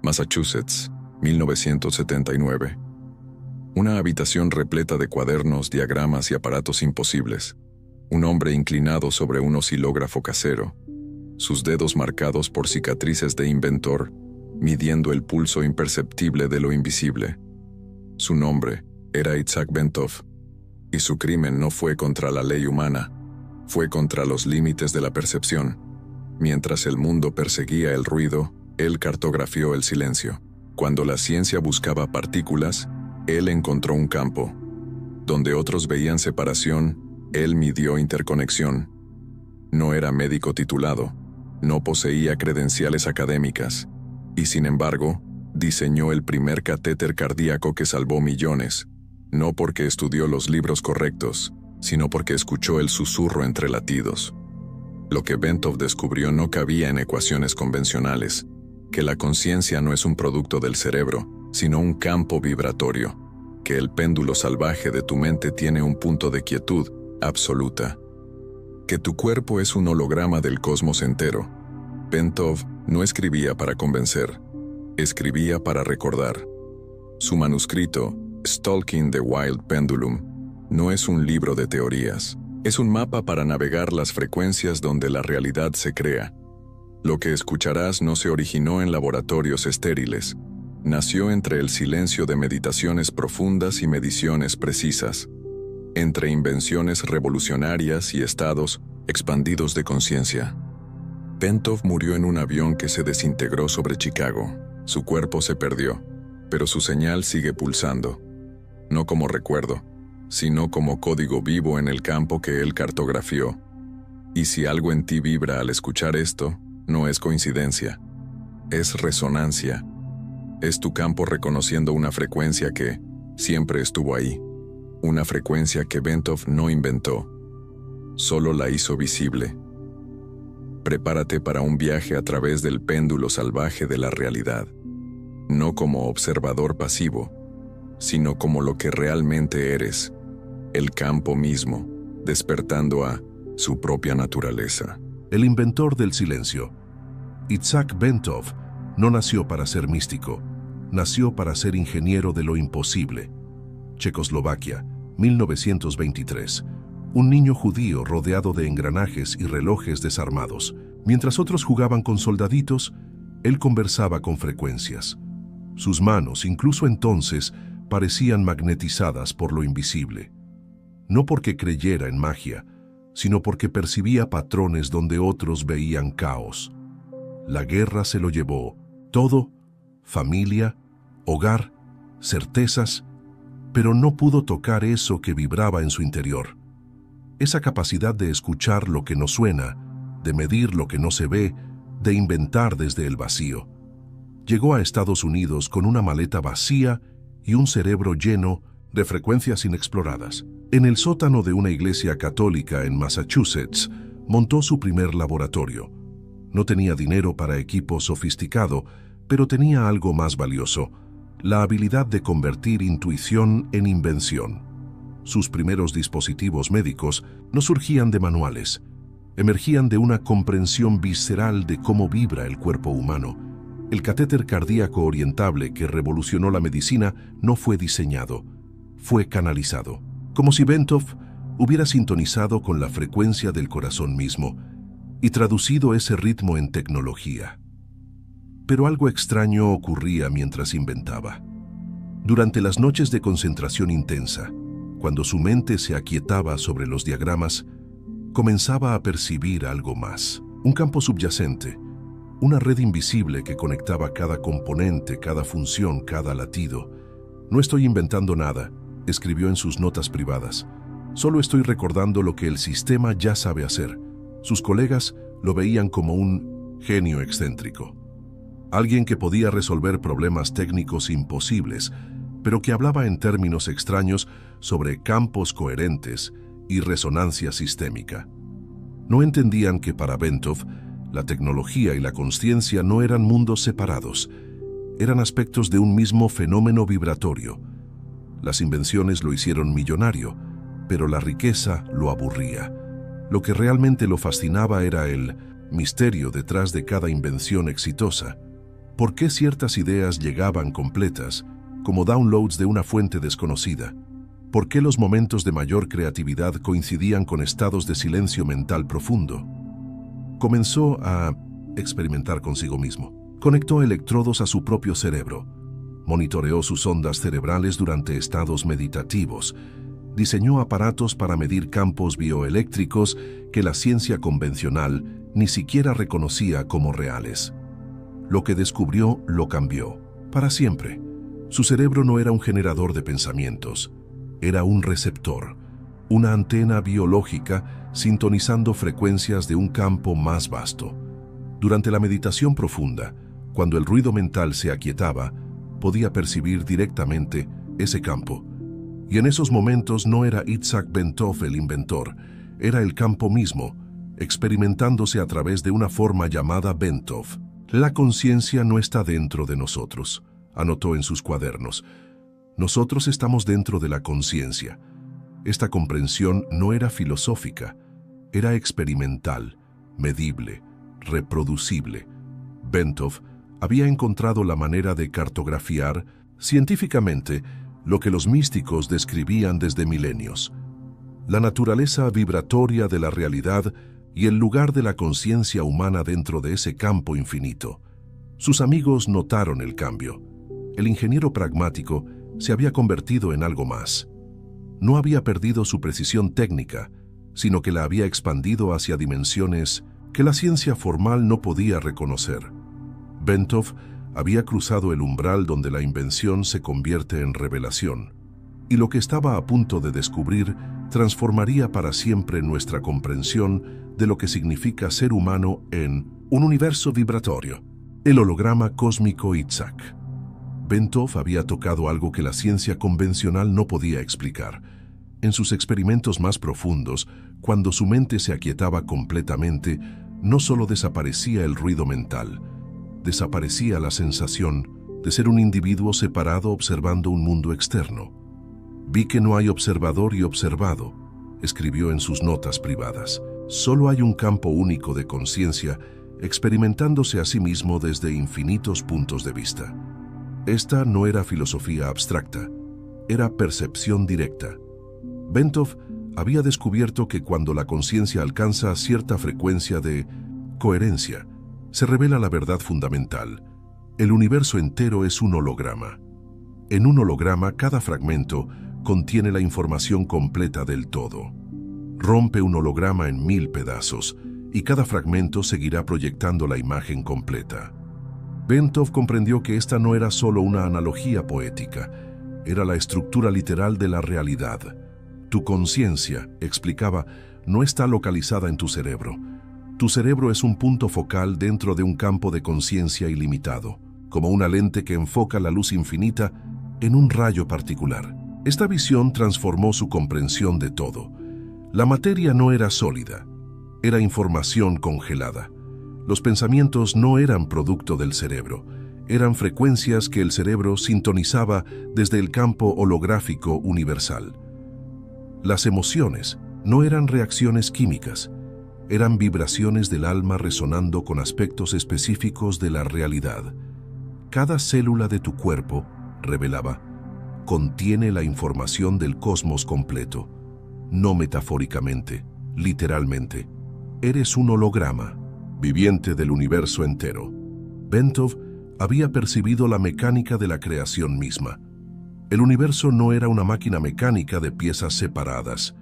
Massachusetts, 1979. Una habitación repleta de cuadernos, diagramas y aparatos imposibles. Un hombre inclinado sobre un oscilógrafo casero, sus dedos marcados por cicatrices de inventor, midiendo el pulso imperceptible de lo invisible. Su nombre era Itzhak Bentov, y su crimen no fue contra la ley humana, fue contra los límites de la percepción. Mientras el mundo perseguía el ruido, él cartografió el silencio. Cuando la ciencia buscaba partículas, él encontró un campo. Donde otros veían separación, él midió interconexión. No era médico titulado, no poseía credenciales académicas, y sin embargo, diseñó el primer catéter cardíaco que salvó millones, no porque estudió los libros correctos, sino porque escuchó el susurro entre latidos. Lo que Bentov descubrió no cabía en ecuaciones convencionales, que la conciencia no es un producto del cerebro, sino un campo vibratorio, que el péndulo salvaje de tu mente tiene un punto de quietud absoluta, que tu cuerpo es un holograma del cosmos entero. Bentov no escribía para convencer, escribía para recordar. Su manuscrito, Stalking the Wild Pendulum, no es un libro de teorías, es un mapa para navegar las frecuencias donde la realidad se crea. Lo que escucharás no se originó en laboratorios estériles, nació entre el silencio de meditaciones profundas y mediciones precisas, entre invenciones revolucionarias y estados expandidos de conciencia. Bentov murió en un avión que se desintegró sobre Chicago. Su cuerpo se perdió, pero su señal sigue pulsando, no como recuerdo, sino como código vivo en el campo que él cartografió. Y si algo en ti vibra al escuchar esto, no es coincidencia, es resonancia. Es tu campo reconociendo una frecuencia que siempre estuvo ahí, una frecuencia que Bentov no inventó, solo la hizo visible. Prepárate para un viaje a través del péndulo salvaje de la realidad, no como observador pasivo, sino como lo que realmente eres, el campo mismo, despertando a su propia naturaleza. El inventor del silencio. Itzhak Bentov no nació para ser místico, nació para ser ingeniero de lo imposible. Checoslovaquia, 1923. Un niño judío rodeado de engranajes y relojes desarmados. Mientras otros jugaban con soldaditos, él conversaba con frecuencias. Sus manos, incluso entonces, parecían magnetizadas por lo invisible. No porque creyera en magia, sino porque percibía patrones donde otros veían caos. La guerra se lo llevó todo, familia, hogar, certezas, pero no pudo tocar eso que vibraba en su interior. Esa capacidad de escuchar lo que no suena, de medir lo que no se ve, de inventar desde el vacío. Llegó a Estados Unidos con una maleta vacía y un cerebro lleno de frecuencias inexploradas. En el sótano de una iglesia católica en Massachusetts, montó su primer laboratorio. No tenía dinero para equipo sofisticado, pero tenía algo más valioso: la habilidad de convertir intuición en invención. Sus primeros dispositivos médicos no surgían de manuales, emergían de una comprensión visceral de cómo vibra el cuerpo humano. El catéter cardíaco orientable que revolucionó la medicina no fue diseñado, fue canalizado, como si Bentov hubiera sintonizado con la frecuencia del corazón mismo y traducido ese ritmo en tecnología. Pero algo extraño ocurría mientras inventaba. Durante las noches de concentración intensa, cuando su mente se aquietaba sobre los diagramas, comenzaba a percibir algo más. Un campo subyacente, una red invisible que conectaba cada componente, cada función, cada latido. No estoy inventando nada, escribió en sus notas privadas. Solo estoy recordando lo que el sistema ya sabe hacer. Sus colegas lo veían como un genio excéntrico. Alguien que podía resolver problemas técnicos imposibles, pero que hablaba en términos extraños sobre campos coherentes y resonancia sistémica. No entendían que para Bentov, la tecnología y la consciencia no eran mundos separados, eran aspectos de un mismo fenómeno vibratorio. Las invenciones lo hicieron millonario, pero la riqueza lo aburría. Lo que realmente lo fascinaba era el misterio detrás de cada invención exitosa. ¿Por qué ciertas ideas llegaban completas, como downloads de una fuente desconocida? ¿Por qué los momentos de mayor creatividad coincidían con estados de silencio mental profundo? Comenzó a experimentar consigo mismo. Conectó electrodos a su propio cerebro. Monitoreó sus ondas cerebrales durante estados meditativos. Diseñó aparatos para medir campos bioeléctricos que la ciencia convencional ni siquiera reconocía como reales. Lo que descubrió lo cambió, para siempre. Su cerebro no era un generador de pensamientos, era un receptor, una antena biológica sintonizando frecuencias de un campo más vasto. Durante la meditación profunda, cuando el ruido mental se aquietaba, podía percibir directamente ese campo. Y en esos momentos no era Itzhak Bentov el inventor, era el campo mismo, experimentándose a través de una forma llamada Bentov. La conciencia no está dentro de nosotros, anotó en sus cuadernos. Nosotros estamos dentro de la conciencia. Esta comprensión no era filosófica, era experimental, medible, reproducible. Bentov había encontrado la manera de cartografiar científicamente lo que los místicos describían desde milenios: la naturaleza vibratoria de la realidad y el lugar de la conciencia humana dentro de ese campo infinito. Sus amigos notaron el cambio. El ingeniero pragmático se había convertido en algo más. No había perdido su precisión técnica, sino que la había expandido hacia dimensiones que la ciencia formal no podía reconocer. Bentov había cruzado el umbral donde la invención se convierte en revelación, y lo que estaba a punto de descubrir transformaría para siempre nuestra comprensión de lo que significa ser humano en un universo vibratorio, el holograma cósmico Itzhak. Bentov había tocado algo que la ciencia convencional no podía explicar. En sus experimentos más profundos, cuando su mente se aquietaba completamente, no solo desaparecía el ruido mental, desaparecía la sensación de ser un individuo separado observando un mundo externo. Vi que no hay observador y observado, escribió en sus notas privadas. Solo hay un campo único de conciencia experimentándose a sí mismo desde infinitos puntos de vista. Esta no era filosofía abstracta, era percepción directa. Bentov había descubierto que cuando la conciencia alcanza cierta frecuencia de coherencia, se revela la verdad fundamental. El universo entero es un holograma. En un holograma, cada fragmento contiene la información completa del todo. Rompe un holograma en 1000 pedazos y cada fragmento seguirá proyectando la imagen completa. Bentov comprendió que esta no era solo una analogía poética, era la estructura literal de la realidad. Tu conciencia, explicaba, no está localizada en tu cerebro. Tu cerebro es un punto focal dentro de un campo de conciencia ilimitado, como una lente que enfoca la luz infinita en un rayo particular. Esta visión transformó su comprensión de todo. La materia no era sólida, era información congelada. Los pensamientos no eran producto del cerebro, eran frecuencias que el cerebro sintonizaba desde el campo holográfico universal. Las emociones no eran reacciones químicas, eran vibraciones del alma resonando con aspectos específicos de la realidad. Cada célula de tu cuerpo, revelaba, contiene la información del cosmos completo. No metafóricamente, literalmente. Eres un holograma, viviente del universo entero. Bentov había percibido la mecánica de la creación misma. El universo no era una máquina mecánica de piezas separadas.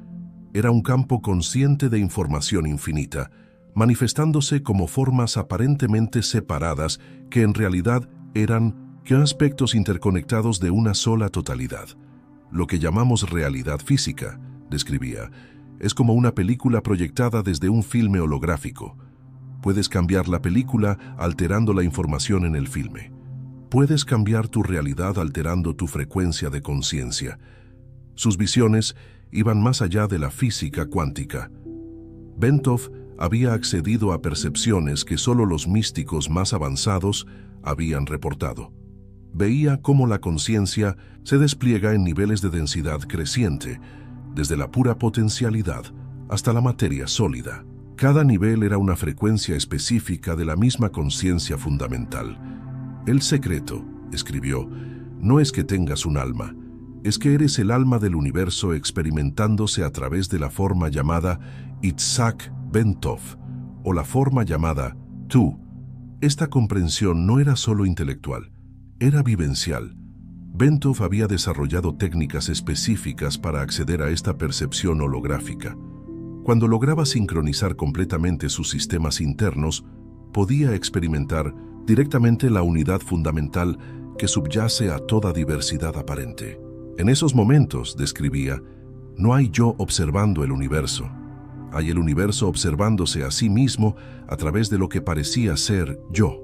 Era un campo consciente de información infinita, manifestándose como formas aparentemente separadas que en realidad eran aspectos interconectados de una sola totalidad. Lo que llamamos realidad física, describía, es como una película proyectada desde un filme holográfico. Puedes cambiar la película alterando la información en el filme. Puedes cambiar tu realidad alterando tu frecuencia de conciencia. Sus visiones iban más allá de la física cuántica. Bentov había accedido a percepciones que solo los místicos más avanzados habían reportado. Veía cómo la conciencia se despliega en niveles de densidad creciente, desde la pura potencialidad hasta la materia sólida. Cada nivel era una frecuencia específica de la misma conciencia fundamental. El secreto, escribió, no es que tengas un alma, es que eres el alma del universo experimentándose a través de la forma llamada Itzhak Bentov, o la forma llamada tú. Esta comprensión no era solo intelectual, era vivencial. Bentov había desarrollado técnicas específicas para acceder a esta percepción holográfica. Cuando lograba sincronizar completamente sus sistemas internos, podía experimentar directamente la unidad fundamental que subyace a toda diversidad aparente. En esos momentos, describía, no hay yo observando el universo. Hay el universo observándose a sí mismo a través de lo que parecía ser yo.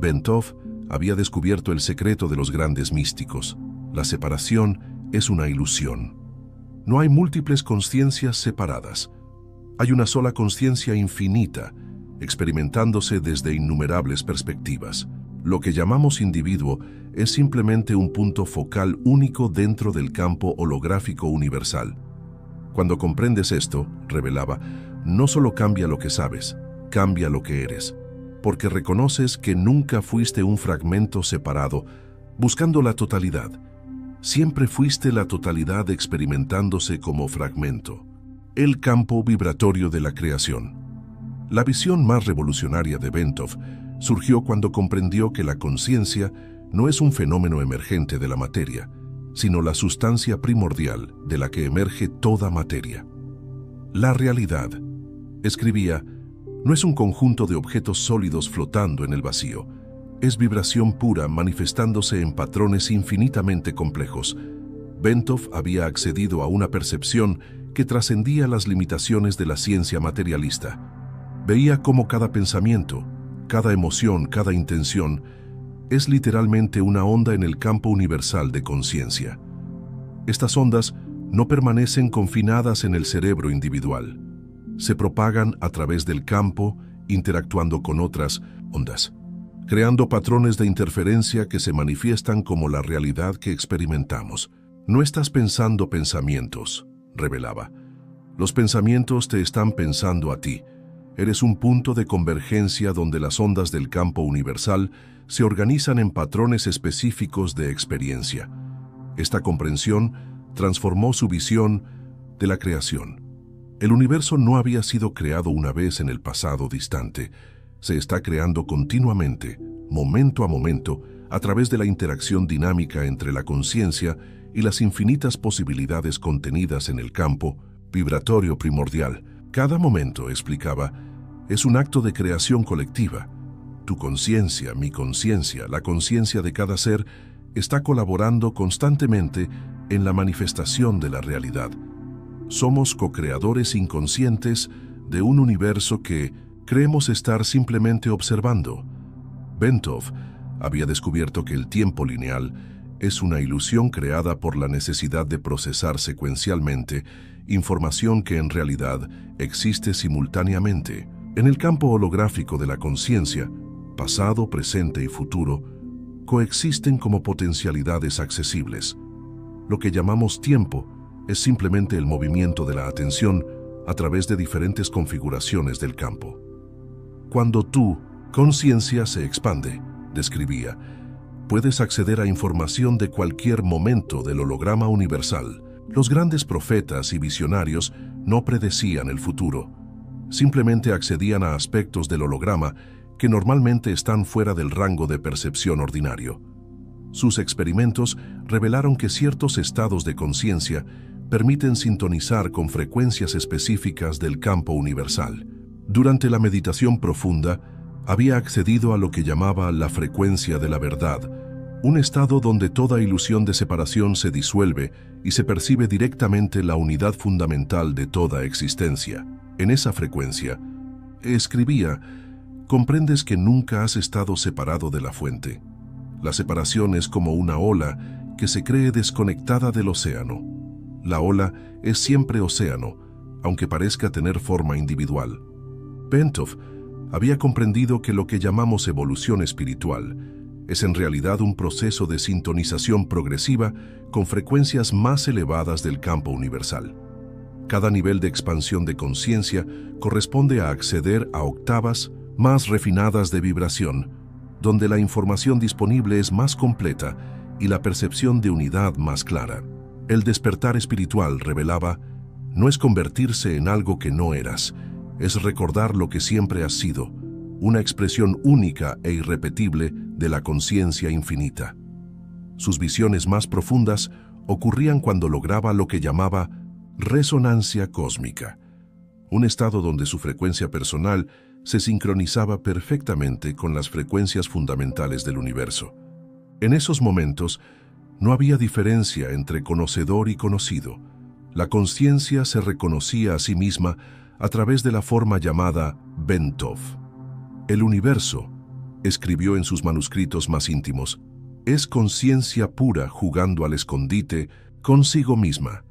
Bentov había descubierto el secreto de los grandes místicos. La separación es una ilusión. No hay múltiples consciencias separadas. Hay una sola consciencia infinita, experimentándose desde innumerables perspectivas. Lo que llamamos individuo es simplemente un punto focal único dentro del campo holográfico universal. Cuando comprendes esto, revelaba, no solo cambia lo que sabes, cambia lo que eres, porque reconoces que nunca fuiste un fragmento separado, buscando la totalidad. Siempre fuiste la totalidad experimentándose como fragmento. El campo vibratorio de la creación. La visión más revolucionaria de Bentov surgió cuando comprendió que la conciencia no es un fenómeno emergente de la materia, sino la sustancia primordial de la que emerge toda materia. La realidad, escribía, no es un conjunto de objetos sólidos flotando en el vacío, es vibración pura manifestándose en patrones infinitamente complejos. Bentov había accedido a una percepción que trascendía las limitaciones de la ciencia materialista. Veía cómo cada pensamiento, cada emoción, cada intención, es literalmente una onda en el campo universal de conciencia. Estas ondas no permanecen confinadas en el cerebro individual. Se propagan a través del campo, interactuando con otras ondas, creando patrones de interferencia que se manifiestan como la realidad que experimentamos. No estás pensando pensamientos, revelaba. Los pensamientos te están pensando a ti. Eres un punto de convergencia donde las ondas del campo universal se organizan en patrones específicos de experiencia. Esta comprensión transformó su visión de la creación. El universo no había sido creado una vez en el pasado distante. Se está creando continuamente, momento a momento, a través de la interacción dinámica entre la conciencia y las infinitas posibilidades contenidas en el campo vibratorio primordial. Cada momento, explicaba, es un acto de creación colectiva. Tu conciencia, mi conciencia, la conciencia de cada ser, está colaborando constantemente en la manifestación de la realidad. Somos co-creadores inconscientes de un universo que creemos estar simplemente observando. Bentov había descubierto que el tiempo lineal es una ilusión creada por la necesidad de procesar secuencialmente información que en realidad existe simultáneamente. En el campo holográfico de la conciencia, pasado, presente y futuro coexisten como potencialidades accesibles. Lo que llamamos tiempo es simplemente el movimiento de la atención a través de diferentes configuraciones del campo. Cuando tu conciencia se expande, describía, puedes acceder a información de cualquier momento del holograma universal. Los grandes profetas y visionarios no predecían el futuro. Simplemente accedían a aspectos del holograma que normalmente están fuera del rango de percepción ordinario. Sus experimentos revelaron que ciertos estados de conciencia permiten sintonizar con frecuencias específicas del campo universal. Durante la meditación profunda, había accedido a lo que llamaba la frecuencia de la verdad, un estado donde toda ilusión de separación se disuelve y se percibe directamente la unidad fundamental de toda existencia. En esa frecuencia, escribía, comprendes que nunca has estado separado de la fuente. La separación es como una ola que se cree desconectada del océano. La ola es siempre océano, aunque parezca tener forma individual. Bentov había comprendido que lo que llamamos evolución espiritual es en realidad un proceso de sintonización progresiva con frecuencias más elevadas del campo universal. Cada nivel de expansión de conciencia corresponde a acceder a octavas más refinadas de vibración, donde la información disponible es más completa y la percepción de unidad más clara. El despertar espiritual, revelaba, no es convertirse en algo que no eras, es recordar lo que siempre has sido, una expresión única e irrepetible de la conciencia infinita. Sus visiones más profundas ocurrían cuando lograba lo que llamaba resonancia cósmica, un estado donde su frecuencia personal se sincronizaba perfectamente con las frecuencias fundamentales del universo. En esos momentos, no había diferencia entre conocedor y conocido. La conciencia se reconocía a sí misma a través de la forma llamada Bentov. El universo, escribió en sus manuscritos más íntimos, es conciencia pura jugando al escondite consigo misma.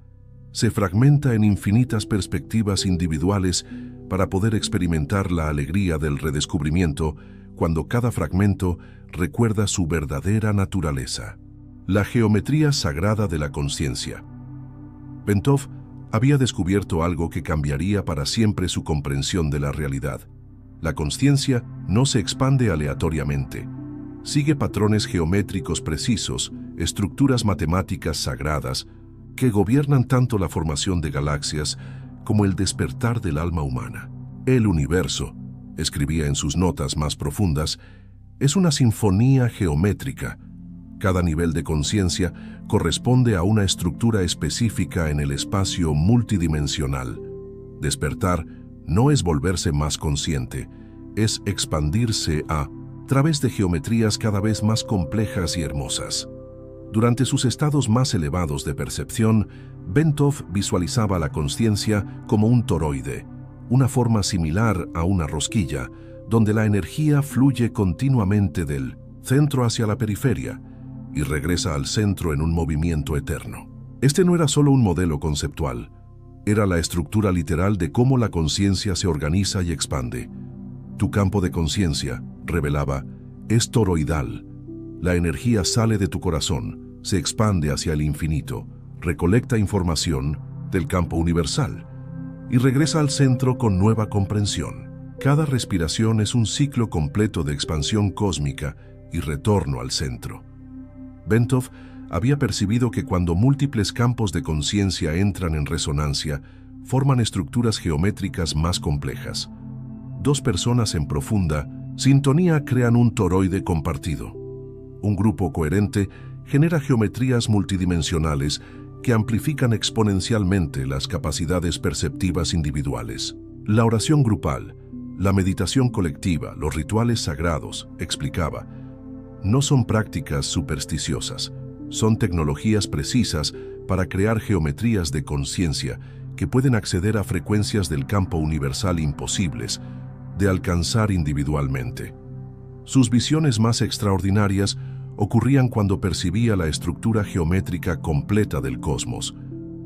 Se fragmenta en infinitas perspectivas individuales para poder experimentar la alegría del redescubrimiento cuando cada fragmento recuerda su verdadera naturaleza. La geometría sagrada de la conciencia. Bentov había descubierto algo que cambiaría para siempre su comprensión de la realidad. La conciencia no se expande aleatoriamente. Sigue patrones geométricos precisos, estructuras matemáticas sagradas, que gobiernan tanto la formación de galaxias como el despertar del alma humana. El universo, escribía en sus notas más profundas, es una sinfonía geométrica. Cada nivel de conciencia corresponde a una estructura específica en el espacio multidimensional. Despertar no es volverse más consciente, es expandirse a través de geometrías cada vez más complejas y hermosas. Durante sus estados más elevados de percepción, Bentov visualizaba la conciencia como un toroide, una forma similar a una rosquilla, donde la energía fluye continuamente del centro hacia la periferia y regresa al centro en un movimiento eterno. Este no era solo un modelo conceptual, era la estructura literal de cómo la conciencia se organiza y expande. Tu campo de conciencia, revelaba, es toroidal. La energía sale de tu corazón, se expande hacia el infinito, recolecta información del campo universal y regresa al centro con nueva comprensión. Cada respiración es un ciclo completo de expansión cósmica y retorno al centro. Bentov había percibido que cuando múltiples campos de conciencia entran en resonancia, forman estructuras geométricas más complejas. Dos personas en profunda sintonía crean un toroide compartido. Un grupo coherente genera geometrías multidimensionales que amplifican exponencialmente las capacidades perceptivas individuales. La oración grupal, la meditación colectiva, los rituales sagrados, explicaba, no son prácticas supersticiosas, son tecnologías precisas para crear geometrías de conciencia que pueden acceder a frecuencias del campo universal imposibles de alcanzar individualmente. Sus visiones más extraordinarias ocurrían cuando percibía la estructura geométrica completa del cosmos.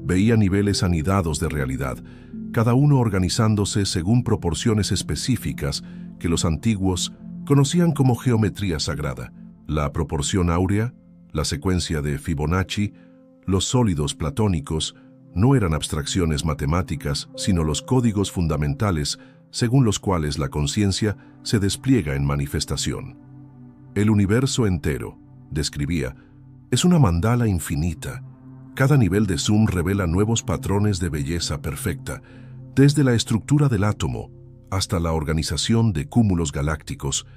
Veía niveles anidados de realidad, cada uno organizándose según proporciones específicas que los antiguos conocían como geometría sagrada. La proporción áurea, la secuencia de Fibonacci, los sólidos platónicos, no eran abstracciones matemáticas, sino los códigos fundamentales según los cuales la conciencia se despliega en manifestación. El universo entero, describía, es una mandala infinita. Cada nivel de zoom revela nuevos patrones de belleza perfecta, desde la estructura del átomo hasta la organización de cúmulos galácticos.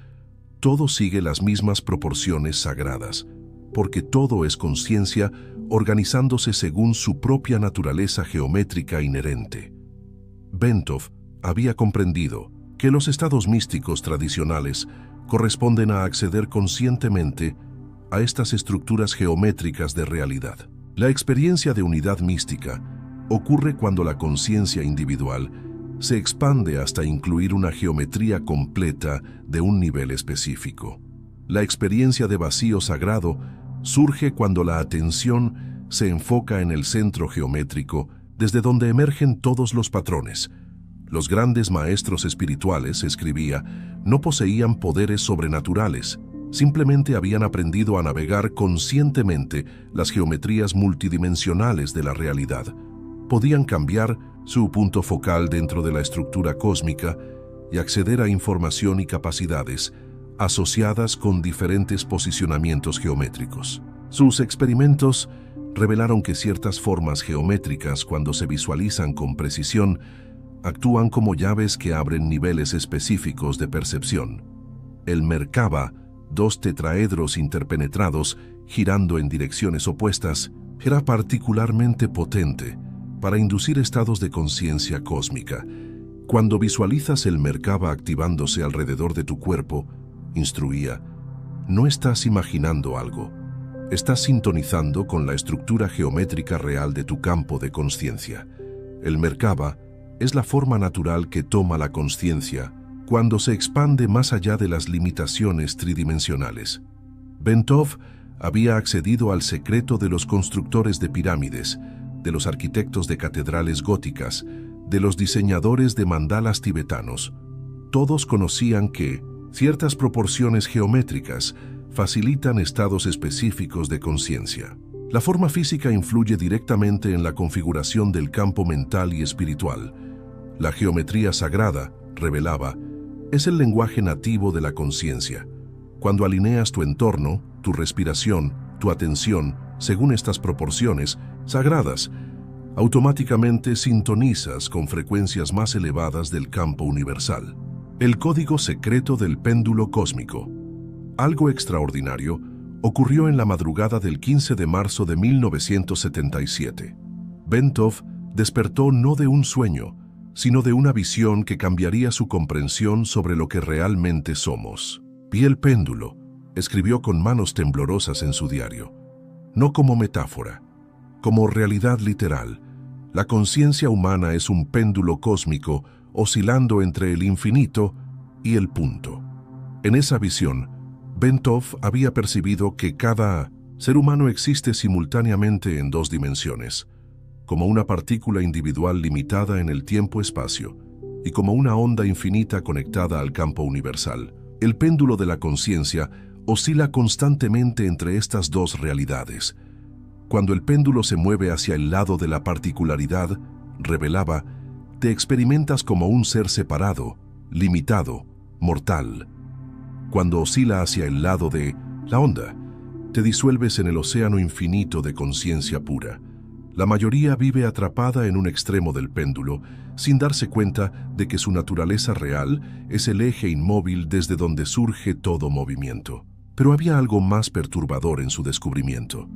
Todo sigue las mismas proporciones sagradas, porque todo es conciencia organizándose según su propia naturaleza geométrica inherente. Bentov había comprendido que los estados místicos tradicionales corresponden a acceder conscientemente a estas estructuras geométricas de realidad. La experiencia de unidad mística ocurre cuando la conciencia individual se expande hasta incluir una geometría completa de un nivel específico. La experiencia de vacío sagrado surge cuando la atención se enfoca en el centro geométrico desde donde emergen todos los patrones. Los grandes maestros espirituales, escribía, no poseían poderes sobrenaturales, simplemente habían aprendido a navegar conscientemente las geometrías multidimensionales de la realidad. Podían cambiar su punto focal dentro de la estructura cósmica y acceder a información y capacidades asociadas con diferentes posicionamientos geométricos. Sus experimentos revelaron que ciertas formas geométricas, cuando se visualizan con precisión, actúan como llaves que abren niveles específicos de percepción. El Merkaba, dos tetraedros interpenetrados girando en direcciones opuestas, era particularmente potente para inducir estados de conciencia cósmica. Cuando visualizas el Merkaba activándose alrededor de tu cuerpo, instruía, no estás imaginando algo, estás sintonizando con la estructura geométrica real de tu campo de conciencia. El Merkaba es la forma natural que toma la conciencia cuando se expande más allá de las limitaciones tridimensionales. Bentov había accedido al secreto de los constructores de pirámides, de los arquitectos de catedrales góticas, de los diseñadores de mandalas tibetanos. Todos conocían que ciertas proporciones geométricas facilitan estados específicos de conciencia. La forma física influye directamente en la configuración del campo mental y espiritual. La geometría sagrada, revelaba, es el lenguaje nativo de la conciencia. Cuando alineas tu entorno, tu respiración, tu atención, según estas proporciones sagradas, automáticamente sintonizas con frecuencias más elevadas del campo universal. El código secreto del péndulo cósmico. Algo extraordinario ocurrió en la madrugada del 15 de marzo de 1977. Bentov despertó no de un sueño, sino de una visión que cambiaría su comprensión sobre lo que realmente somos. Vi el péndulo, escribió con manos temblorosas en su diario. No como metáfora, como realidad literal. La conciencia humana es un péndulo cósmico oscilando entre el infinito y el punto. En esa visión, Bentov había percibido que cada ser humano existe simultáneamente en dos dimensiones, como una partícula individual limitada en el tiempo-espacio y como una onda infinita conectada al campo universal. El péndulo de la conciencia oscila constantemente entre estas dos realidades. Cuando el péndulo se mueve hacia el lado de la particularidad, revelaba, te experimentas como un ser separado, limitado, mortal. Cuando oscila hacia el lado de la onda, te disuelves en el océano infinito de conciencia pura. La mayoría vive atrapada en un extremo del péndulo, sin darse cuenta de que su naturaleza real es el eje inmóvil desde donde surge todo movimiento. Pero había algo más perturbador en su descubrimiento.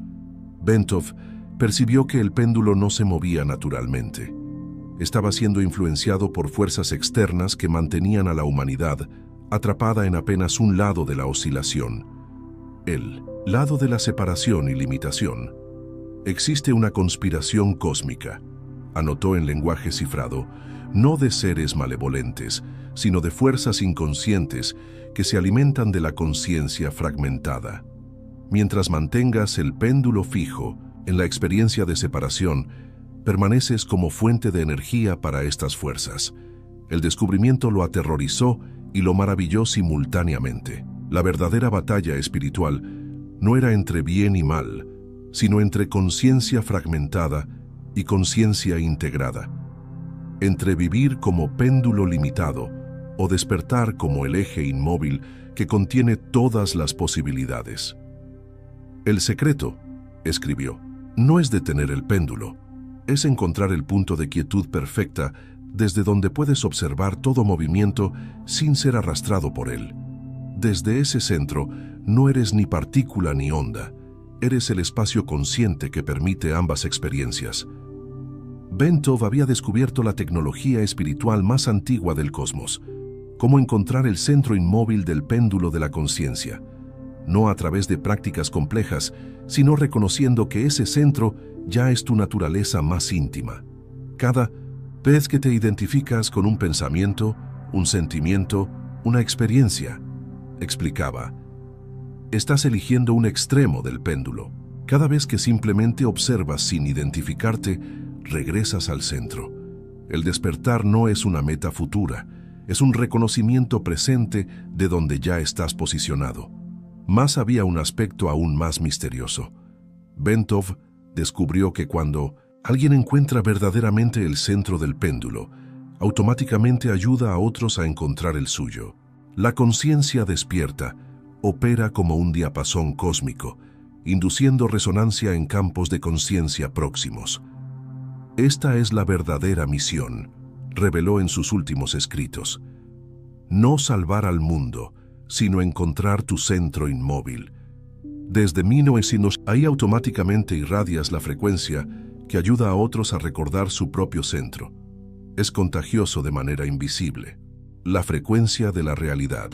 Bentov percibió que el péndulo no se movía naturalmente. Estaba siendo influenciado por fuerzas externas que mantenían a la humanidad atrapada en apenas un lado de la oscilación, el lado de la separación y limitación. Existe una conspiración cósmica, anotó en lenguaje cifrado, no de seres malevolentes, sino de fuerzas inconscientes que se alimentan de la conciencia fragmentada. Mientras mantengas el péndulo fijo en la experiencia de separación, permaneces como fuente de energía para estas fuerzas. El descubrimiento lo aterrorizó y lo maravilló simultáneamente. La verdadera batalla espiritual no era entre bien y mal, sino entre conciencia fragmentada y conciencia integrada. Entre vivir como péndulo limitado o despertar como el eje inmóvil que contiene todas las posibilidades. El secreto, escribió, no es detener el péndulo, es encontrar el punto de quietud perfecta desde donde puedes observar todo movimiento sin ser arrastrado por él. Desde ese centro no eres ni partícula ni onda, eres el espacio consciente que permite ambas experiencias. Bentov había descubierto la tecnología espiritual más antigua del cosmos, cómo encontrar el centro inmóvil del péndulo de la conciencia, no a través de prácticas complejas, sino reconociendo que ese centro ya es tu naturaleza más íntima. Cada vez que te identificas con un pensamiento, un sentimiento, una experiencia, explicaba, estás eligiendo un extremo del péndulo. Cada vez que simplemente observas sin identificarte, regresas al centro. El despertar no es una meta futura, es un reconocimiento presente de donde ya estás posicionado. Mas había un aspecto aún más misterioso. Bentov descubrió que cuando alguien encuentra verdaderamente el centro del péndulo, automáticamente ayuda a otros a encontrar el suyo. La conciencia despierta opera como un diapasón cósmico, induciendo resonancia en campos de conciencia próximos. Esta es la verdadera misión, reveló en sus últimos escritos. No salvar al mundo, sino encontrar tu centro inmóvil. Desde 1900, ahí automáticamente irradias la frecuencia que ayuda a otros a recordar su propio centro. Es contagioso de manera invisible. La frecuencia de la realidad.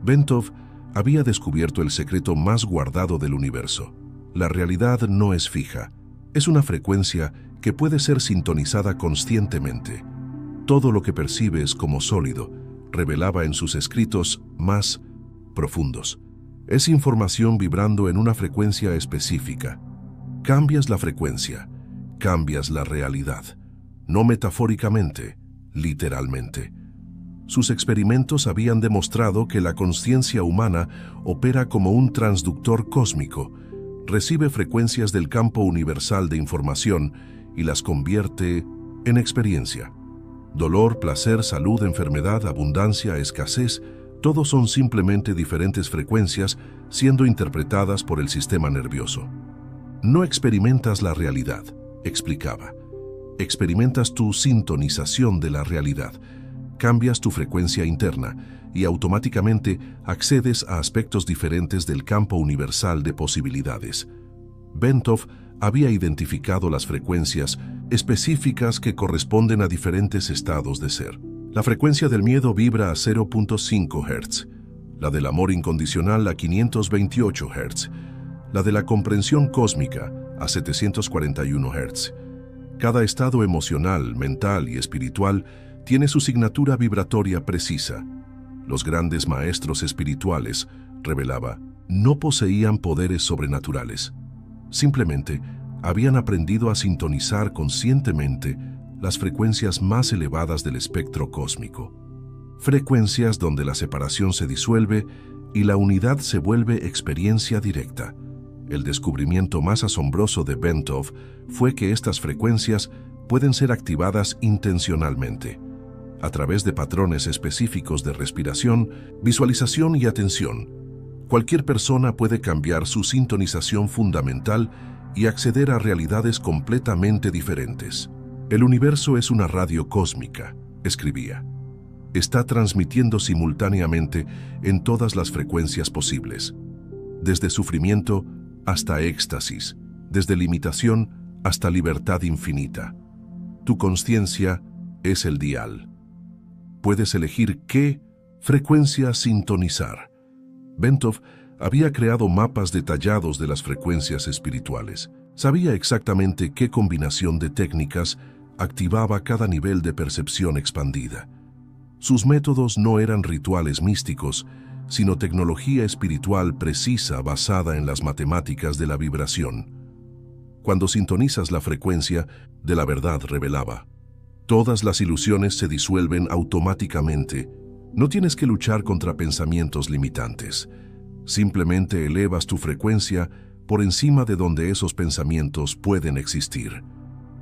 Bentov había descubierto el secreto más guardado del universo. La realidad no es fija. Es una frecuencia que puede ser sintonizada conscientemente. Todo lo que percibes como sólido, revelaba en sus escritos más profundos. Es información vibrando en una frecuencia específica. Cambias la frecuencia, cambias la realidad. No metafóricamente, literalmente. Sus experimentos habían demostrado que la conciencia humana opera como un transductor cósmico, recibe frecuencias del campo universal de información y las convierte en experiencia. Dolor, placer, salud, enfermedad, abundancia, escasez, todos son simplemente diferentes frecuencias siendo interpretadas por el sistema nervioso. No experimentas la realidad, explicaba. Experimentas tu sintonización de la realidad. Cambias tu frecuencia interna y automáticamente accedes a aspectos diferentes del campo universal de posibilidades. Bentov había identificado las frecuencias específicas que corresponden a diferentes estados de ser. La frecuencia del miedo vibra a 0.5 Hz, la del amor incondicional a 528 Hz, la de la comprensión cósmica a 741 Hz. Cada estado emocional, mental y espiritual tiene su signatura vibratoria precisa. Los grandes maestros espirituales, revelaba, no poseían poderes sobrenaturales. Simplemente habían aprendido a sintonizar conscientemente las frecuencias más elevadas del espectro cósmico. Frecuencias donde la separación se disuelve y la unidad se vuelve experiencia directa. El descubrimiento más asombroso de Bentov fue que estas frecuencias pueden ser activadas intencionalmente, a través de patrones específicos de respiración, visualización y atención. Cualquier persona puede cambiar su sintonización fundamental y acceder a realidades completamente diferentes. El universo es una radio cósmica, escribía. Está transmitiendo simultáneamente en todas las frecuencias posibles, desde sufrimiento hasta éxtasis, desde limitación hasta libertad infinita. Tu conciencia es el dial. Puedes elegir qué frecuencia sintonizar. Bentov había creado mapas detallados de las frecuencias espirituales. Sabía exactamente qué combinación de técnicas activaba cada nivel de percepción expandida. Sus métodos no eran rituales místicos, sino tecnología espiritual precisa basada en las matemáticas de la vibración. Cuando sintonizas la frecuencia de la verdad, revelaba, todas las ilusiones se disuelven automáticamente. No tienes que luchar contra pensamientos limitantes. Simplemente elevas tu frecuencia por encima de donde esos pensamientos pueden existir.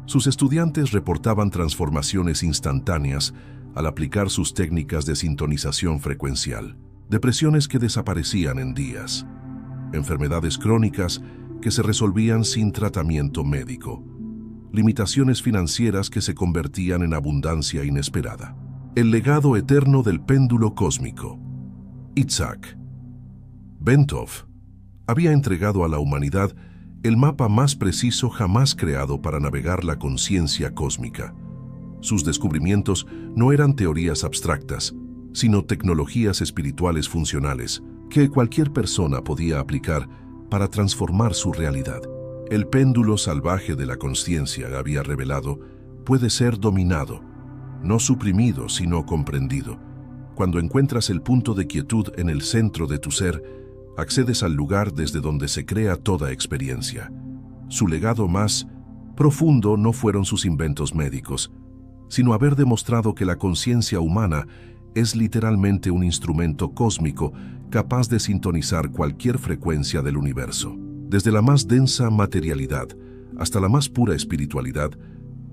Sus estudiantes reportaban transformaciones instantáneas al aplicar sus técnicas de sintonización frecuencial. Depresiones que desaparecían en días. Enfermedades crónicas que se resolvían sin tratamiento médico. Limitaciones financieras que se convertían en abundancia inesperada. El legado eterno del péndulo cósmico. Itzhak Bentov había entregado a la humanidad el mapa más preciso jamás creado para navegar la conciencia cósmica. Sus descubrimientos no eran teorías abstractas, sino tecnologías espirituales funcionales que cualquier persona podía aplicar para transformar su realidad. El péndulo salvaje de la conciencia, había revelado, puede ser dominado, no suprimido, sino comprendido. Cuando encuentras el punto de quietud en el centro de tu ser, accedes al lugar desde donde se crea toda experiencia. Su legado más profundo no fueron sus inventos médicos, sino haber demostrado que la conciencia humana es literalmente un instrumento cósmico capaz de sintonizar cualquier frecuencia del universo. Desde la más densa materialidad hasta la más pura espiritualidad,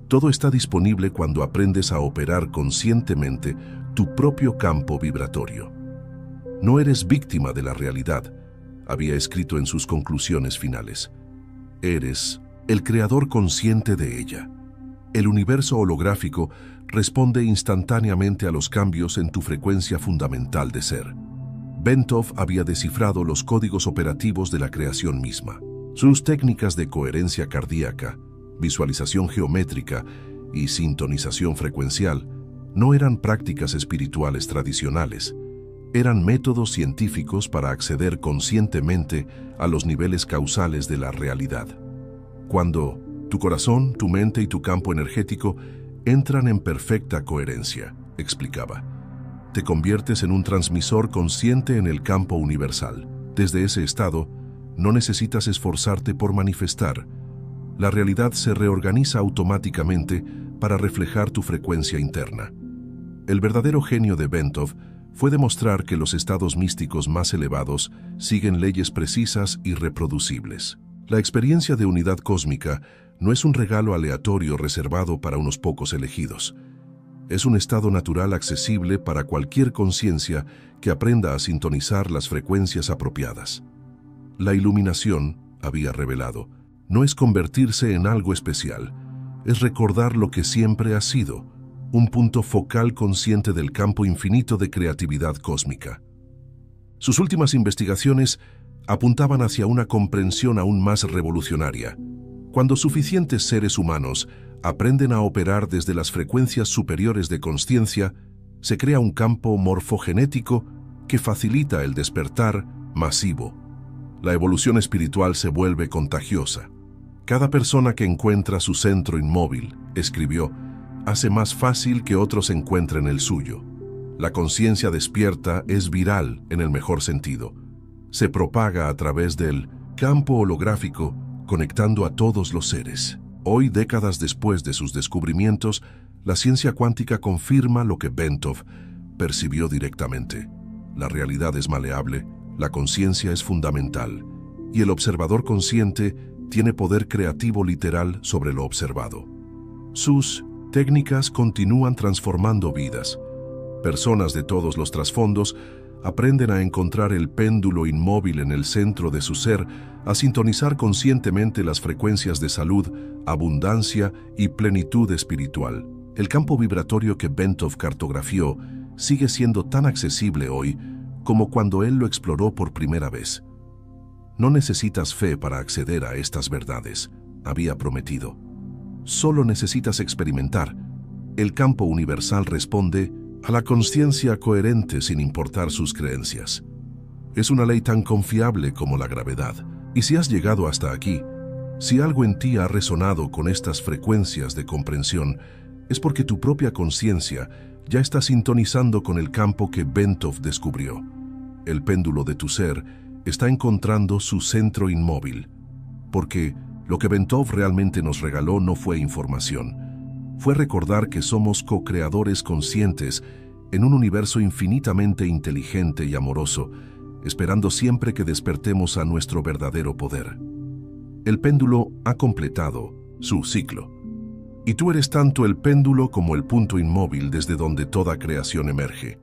todo está disponible cuando aprendes a operar conscientemente tu propio campo vibratorio. No eres víctima de la realidad, había escrito en sus conclusiones finales. Eres el creador consciente de ella. El universo holográfico responde instantáneamente a los cambios en tu frecuencia fundamental de ser. Bentov había descifrado los códigos operativos de la creación misma. Sus técnicas de coherencia cardíaca, visualización geométrica y sintonización frecuencial no eran prácticas espirituales tradicionales, eran métodos científicos para acceder conscientemente a los niveles causales de la realidad. Cuando tu corazón, tu mente y tu campo energético entran en perfecta coherencia, explicaba, te conviertes en un transmisor consciente en el campo universal. Desde ese estado, no necesitas esforzarte por manifestar. La realidad se reorganiza automáticamente para reflejar tu frecuencia interna. El verdadero genio de Bentov fue demostrar que los estados místicos más elevados siguen leyes precisas y reproducibles. La experiencia de unidad cósmica no es un regalo aleatorio reservado para unos pocos elegidos. Es un estado natural accesible para cualquier conciencia que aprenda a sintonizar las frecuencias apropiadas. La iluminación, había revelado, no es convertirse en algo especial, es recordar lo que siempre ha sido, un punto focal consciente del campo infinito de creatividad cósmica. Sus últimas investigaciones apuntaban hacia una comprensión aún más revolucionaria. Cuando suficientes seres humanos aprenden a operar desde las frecuencias superiores de consciencia, se crea un campo morfogenético que facilita el despertar masivo. La evolución espiritual se vuelve contagiosa. Cada persona que encuentra su centro inmóvil, escribió, hace más fácil que otros encuentren el suyo. La conciencia despierta es viral en el mejor sentido. Se propaga a través del campo holográfico, conectando a todos los seres. Hoy, décadas después de sus descubrimientos, la ciencia cuántica confirma lo que Bentov percibió directamente. La realidad es maleable, la conciencia es fundamental, y el observador consciente tiene poder creativo literal sobre lo observado. Sus técnicas continúan transformando vidas. Personas de todos los trasfondos aprenden a encontrar el péndulo inmóvil en el centro de su ser, a sintonizar conscientemente las frecuencias de salud, abundancia y plenitud espiritual. El campo vibratorio que Bentov cartografió sigue siendo tan accesible hoy como cuando él lo exploró por primera vez. No necesitas fe para acceder a estas verdades, había prometido. Solo necesitas experimentar. El campo universal responde a la consciencia coherente sin importar sus creencias. Es una ley tan confiable como la gravedad. Y si has llegado hasta aquí, si algo en ti ha resonado con estas frecuencias de comprensión, es porque tu propia conciencia ya está sintonizando con el campo que Bentov descubrió. El péndulo de tu ser está encontrando su centro inmóvil, porque lo que Bentov realmente nos regaló no fue información, fue recordar que somos co-creadores conscientes en un universo infinitamente inteligente y amoroso, esperando siempre que despertemos a nuestro verdadero poder. El péndulo ha completado su ciclo, y tú eres tanto el péndulo como el punto inmóvil desde donde toda creación emerge.